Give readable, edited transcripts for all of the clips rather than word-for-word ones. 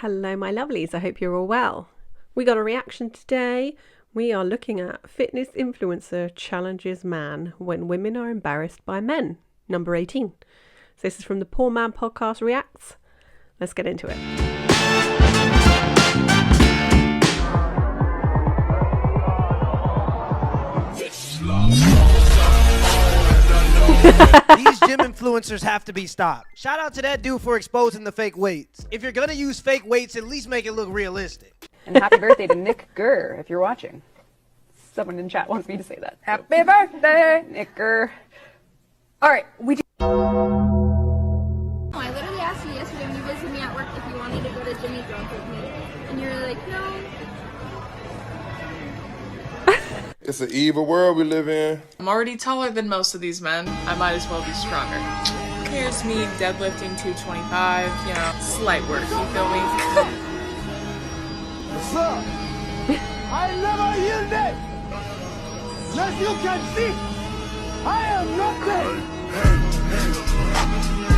Hello, my lovelies. I hope you're all well. We got a reaction today. We are looking at fitness influencer challenges man when women are embarrassed by men, number 18. So this is from the Poor Man Podcast Reacts. Let's get into it. These gym influencers have to be stopped. Shout out to that dude for exposing the fake weights. If you're gonna use fake weights, at least make it look realistic. And happy birthday to Nick Gurr, if you're watching. Someone in chat wants me to say that. Happy birthday, Nick Gurr. All right, we do. I literally asked you yesterday when you visited me at work if you wanted to go to Jimmy John's with me, and you were like, no. It's an evil world we live in. I'm already taller than most of these men. I might as well be stronger. Here's me deadlifting 225, you know, slight work, you feel me? What's up? I never yielded. As you can see, I am nothing.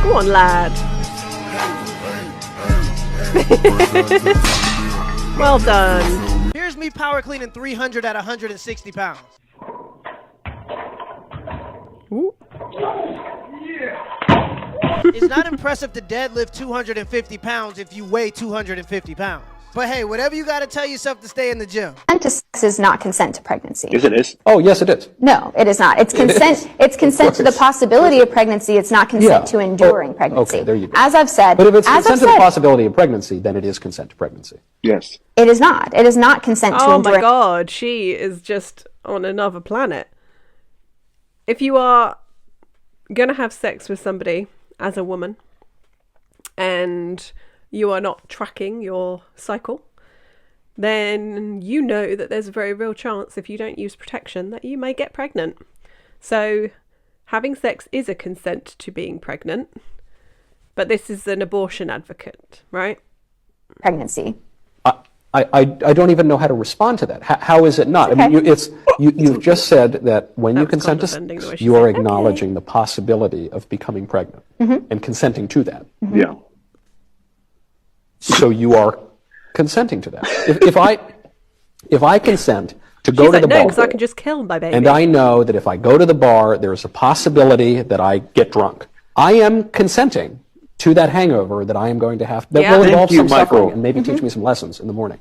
Go on, lad. Well done. Here's me power cleaning 300 at 160 pounds. Ooh. It's not impressive to deadlift 250 pounds if you weigh 250 pounds. But hey, whatever you gotta tell yourself to stay in the gym. Consent to sex is not consent to pregnancy. Yes, it is. Oh, yes, it is. No, it is not. It's consent. It's consent to the possibility of pregnancy. It's not consent to enduring pregnancy. Okay, there you go. As I've said. But if it's consent to the possibility of pregnancy, then it is consent to pregnancy. Yes. It is not. It is not consent to Oh enduring. my God, she is just on another planet. If you are gonna have sex with somebody as a woman and you are not tracking your cycle, then you know that there's a very real chance if you don't use protection that you may get pregnant. So having sex is a consent to being pregnant, but this is an abortion advocate, right? Pregnancy. I don't even know how to respond to that. How is it not? Okay. I mean, you've just said that when you consent to sex, you are acknowledging the possibility of becoming pregnant and consenting to that. Yeah. So you are consenting to that. If I consent to go to the bar, because I can just kill my baby. and I know that if I go to the bar, there's a possibility that I get drunk, I am consenting to that hangover that I am going to have, that will involve some suffering and maybe teach me some lessons in the morning.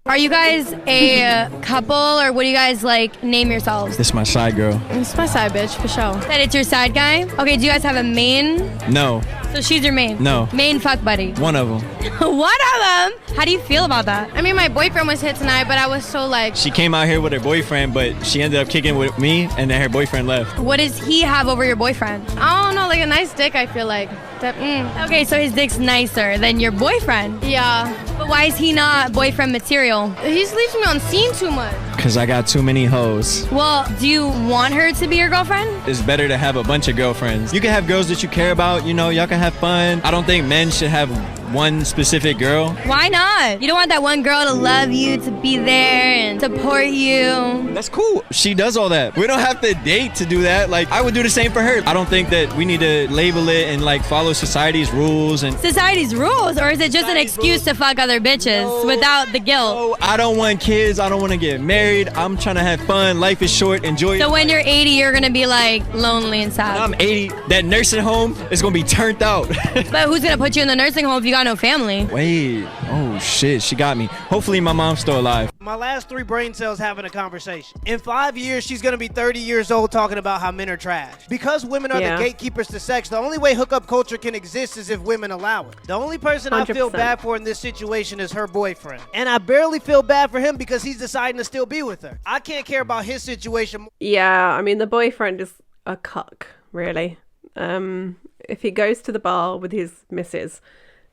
Are you guys a couple, or what do you guys like name yourselves? This is my side girl. It's my side bitch, for sure. That it's your side guy? Okay, do you guys have a main? No. So she's your main? No. Main fuck buddy? One of them. One of them? How do you feel about that? I mean, my boyfriend was hit tonight, but I was so like... She came out here with her boyfriend, but she ended up kicking with me, and then her boyfriend left. What does he have over your boyfriend? I don't know, like a nice dick, I feel like. Okay, so his dick's nicer than your boyfriend? Yeah. But why is he not boyfriend material? He just leaves me on scene too much. Because I got too many hoes. Well, do you want her to be your girlfriend? It's better to have a bunch of girlfriends. You can have girls that you care about, you know, y'all can have fun. I don't think men should have one specific girl. Why not? You don't want that one girl to love you, to be there and support you. That's cool. She does all that. We don't have to date to do that. Like, I would do the same for her. I don't think that we need to label it and like follow society's rules and society's rules, or is it just an excuse to fuck other bitches without the guilt? No, I don't want kids. I don't want to get married. I'm trying to have fun. Life is short. Enjoy it. So when you're 80, you're gonna be like lonely and sad. When I'm 80, that nursing home is gonna be turned out. But who's gonna put you in the nursing home if you got no family? Wait, oh shit, she got me. Hopefully my mom's still alive. My last 3 brain cells having a conversation. In 5 years, she's gonna be 30 years old talking about how men are trash. Because women are the gatekeepers to sex, the only way hookup culture can exist is if women allow it. The only person 100%. I feel bad for in this situation is her boyfriend. And I barely feel bad for him because he's deciding to still be with her. I can't care about his situation. Yeah, I mean, the boyfriend is a cuck, really. If he goes to the bar with his missus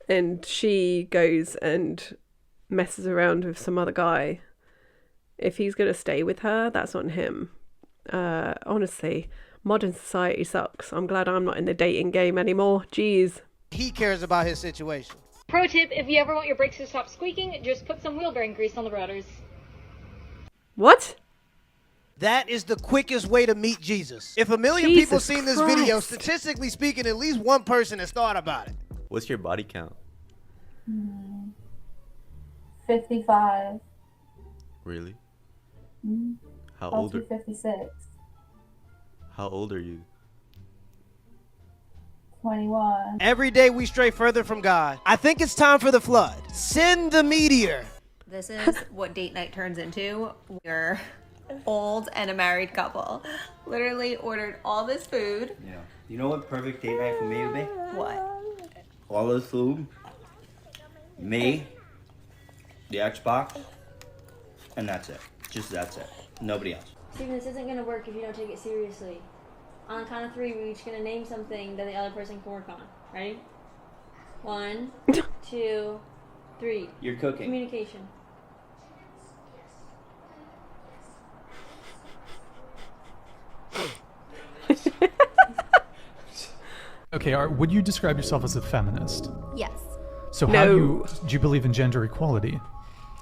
and she goes and messes around with some other guy, if he's going to stay with her, that's on him. Honestly, modern society sucks. I'm glad I'm not in the dating game anymore. Jeez. He cares about his situation. Pro tip, if you ever want your brakes to stop squeaking, just put some wheel bearing grease on the rotors. What? That is the quickest way to meet Jesus. If a million people seen this video, statistically speaking, at least one person has thought about it. What's your body count? 55. Really? Mm-hmm. How old are 56. How old are you? 21. Every day we stray further from God. I think it's time for the flood. Send the meteor. This is what date night turns into. We're old and a married couple. Literally ordered all this food. Yeah. You know what perfect date night for me would be? What? All this food, me, the Xbox, and that's it. Just that's it. Nobody else. Steven, this isn't gonna work if you don't take it seriously. On the count of 3, we're each gonna name something that the other person can work on. Ready? 1, 2, 3. You're cooking. Communication. Okay, would you describe yourself as a feminist? Yes. So how do you believe in gender equality?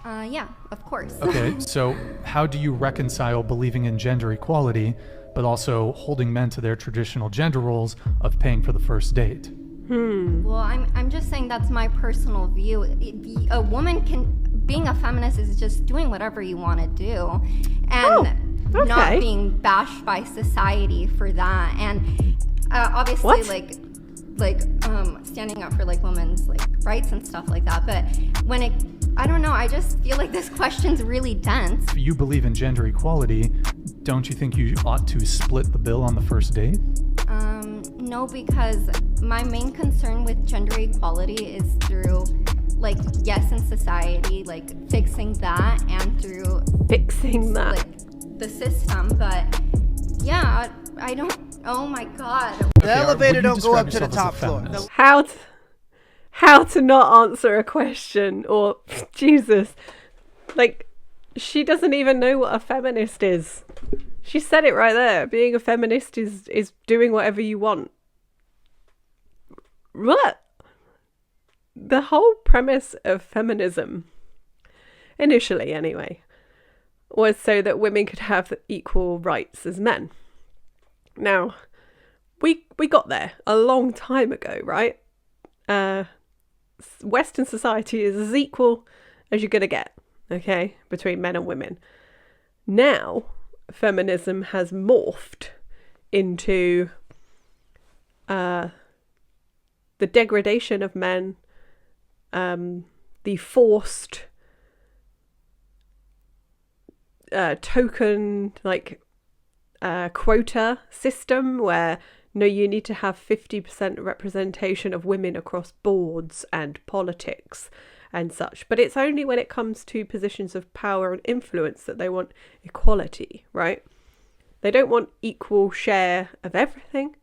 Yeah, of course. Okay, so how do you reconcile believing in gender equality, but also holding men to their traditional gender roles of paying for the first date? Well, I'm just saying that's my personal view. A woman being a feminist is just doing whatever you want to do, and not being bashed by society for that. And obviously, like standing up for like women's like rights and stuff like that. But when I don't know, I just feel like this question's really dense. If you believe in gender equality, don't you think you ought to split the bill on the first date? No, because my main concern with gender equality is through, like, yes, in society, like, fixing that, and through like, the system. But, yeah, I don't, oh my God. The elevator don't go up to the top floor. How to not answer a question, or, Jesus, like, she doesn't even know what a feminist is. She said it right there. Being a feminist is doing whatever you want. What? The whole premise of feminism, initially anyway, was so that women could have equal rights as men. Now, we got there a long time ago, right? Western society is as equal as you're going to get, okay, between men and women. Now, feminism has morphed into the degradation of men, the forced token, like, quota system where, no, you need to have 50% representation of women across boards and politics and such. But it's only when it comes to positions of power and influence that they want equality, right? They don't want equal share of everything.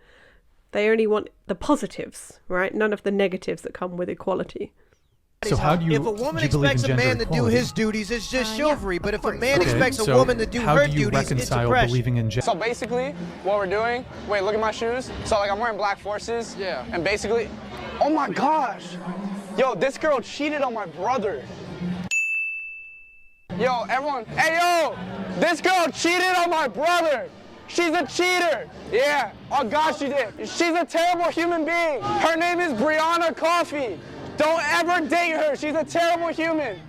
They only want the positives, right? None of the negatives that come with equality. So how do you, if a woman expects a man to do his duties, it's just chivalry. But if a man expects a woman to do her duties, it's oppression. So basically, what we're doing, wait, look at my shoes. So like I'm wearing black forces. Yeah. And basically, oh my gosh. Yo, this girl cheated on my brother. Yo, everyone, hey yo, this girl cheated on my brother. She's a cheater. Yeah, oh gosh she did. She's a terrible human being. Her name is Brianna Coffee. Don't ever date her. She's a terrible human.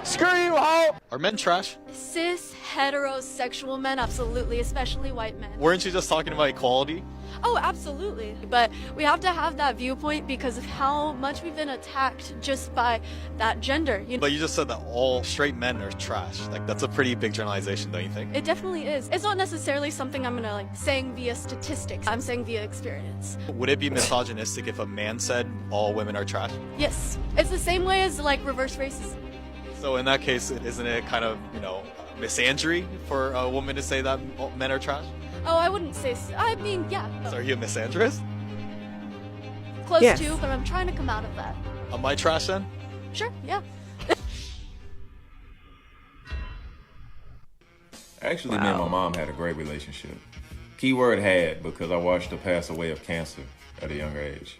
Screw you, ho. Are men trash? Cis, heterosexual men, absolutely, especially white men. Weren't you just talking about equality? Oh, absolutely. But we have to have that viewpoint because of how much we've been attacked just by that gender. You know? But you just said that all straight men are trash. Like, that's a pretty big generalization, don't you think? It definitely is. It's not necessarily something I'm gonna like saying via statistics. I'm saying via experience. Would it be misogynistic if a man said all women are trash? Yes. It's the same way as like reverse racism. So in that case, isn't it kind of, misandry for a woman to say that men are trash? Oh, I wouldn't say so. I mean, yeah. So are you a misandrist? Close to, but I'm trying to come out of that. Am I trash then? Sure, yeah. Actually, me and my mom had a great relationship. Keyword had, because I watched her pass away of cancer at a younger age.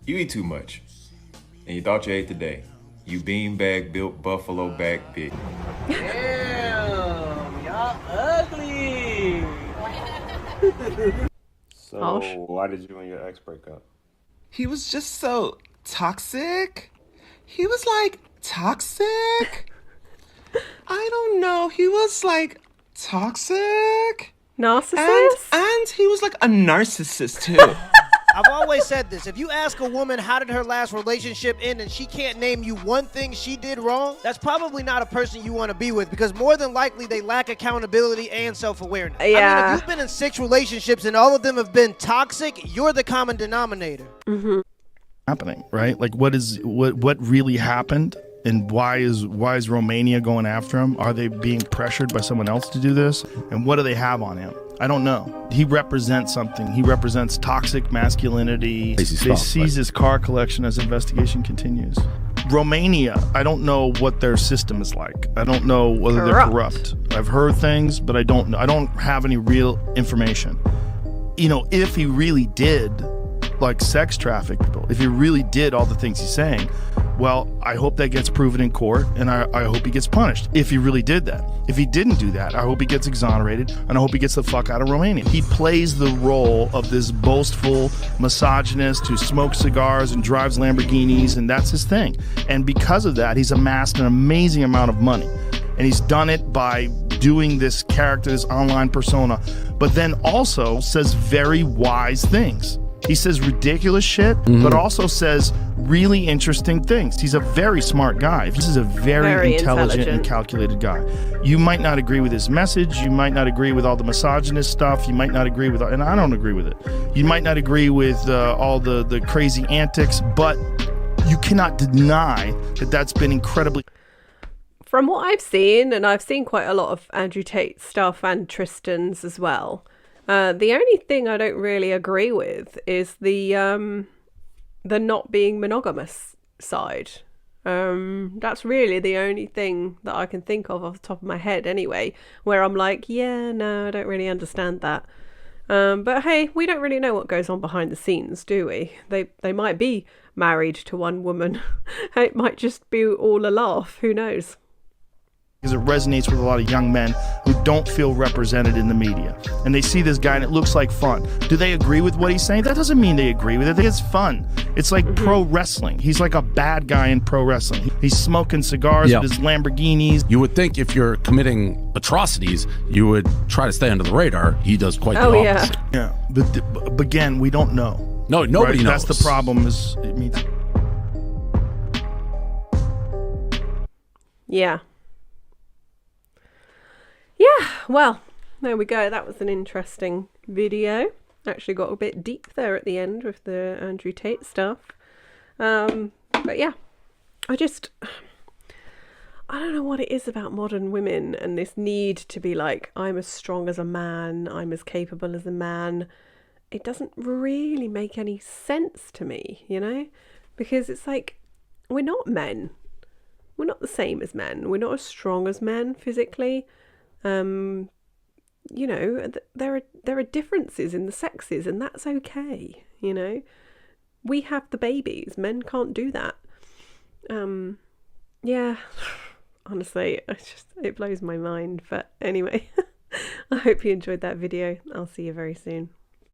You eat too much, and you thought you ate today. You beanbag built buffalo back bitch. Damn, y'all ugly. So, why did you and your ex break up? He was just so toxic. he was like toxic. I don't know. He was like toxic. Narcissist? And he was like a narcissist too. I've always said this. If you ask a woman how did her last relationship end and she can't name you one thing she did wrong, that's probably not a person you want to be with, because more than likely they lack accountability and self-awareness. Yeah. I mean, if you've been in 6 relationships and all of them have been toxic, you're the common denominator. Mm-hmm. Happening, right? Like what really happened, and why is Romania going after him? Are they being pressured by someone else to do this? And what do they have on him? I don't know. He represents something. He represents toxic masculinity. They seize his car collection as investigation continues. Romania, I don't know what their system is like. I don't know whether they're corrupt. I've heard things, but I don't have any real information. You know, if he really did like sex traffic people, if he really did all the things he's saying, well, I hope that gets proven in court, and I hope he gets punished if he really did that. If he didn't do that, I hope he gets exonerated, and I hope he gets the fuck out of Romania. He plays the role of this boastful misogynist who smokes cigars and drives Lamborghinis, and that's his thing. And because of that, he's amassed an amazing amount of money. And he's done it by doing this character, this online persona, but then also says very wise things. He says ridiculous shit, but also says really interesting things. He's a very smart guy. This is a very intelligent and calculated guy. You might not agree with his message. You might not agree with all the misogynist stuff. You might not agree with, and I don't agree with it. You might not agree with all the crazy antics, but you cannot deny that that's been incredibly... From what I've seen, and I've seen quite a lot of Andrew Tate stuff and Tristan's as well, the only thing I don't really agree with is the not being monogamous side. That's really the only thing that I can think of off the top of my head anyway, where I'm like, yeah, no, I don't really understand that. But hey, we don't really know what goes on behind the scenes, do we? They might be married to one woman. It might just be all a laugh. Who knows? Because it resonates with a lot of young men who don't feel represented in the media. And they see this guy and it looks like fun. Do they agree with what he's saying? That doesn't mean they agree with it. They think it's fun. It's like pro wrestling. He's like a bad guy in pro wrestling. He's smoking cigars with his Lamborghinis. You would think if you're committing atrocities, you would try to stay under the radar. He does quite the opposite. Yeah, but again, we don't know. No, nobody knows. That's the problem. Yeah. Yeah, well, there we go. That was an interesting video. Actually got a bit deep there at the end with the Andrew Tate stuff. But yeah, I don't know what it is about modern women and this need to be like, I'm as strong as a man, I'm as capable as a man. It doesn't really make any sense to me, you know? Because it's like, we're not men. We're not the same as men. We're not as strong as men physically. You know, there are differences in the sexes, and that's okay. You know, we have the babies. Men can't do that. Yeah, honestly, it blows my mind. But anyway, I hope you enjoyed that video. I'll see you very soon.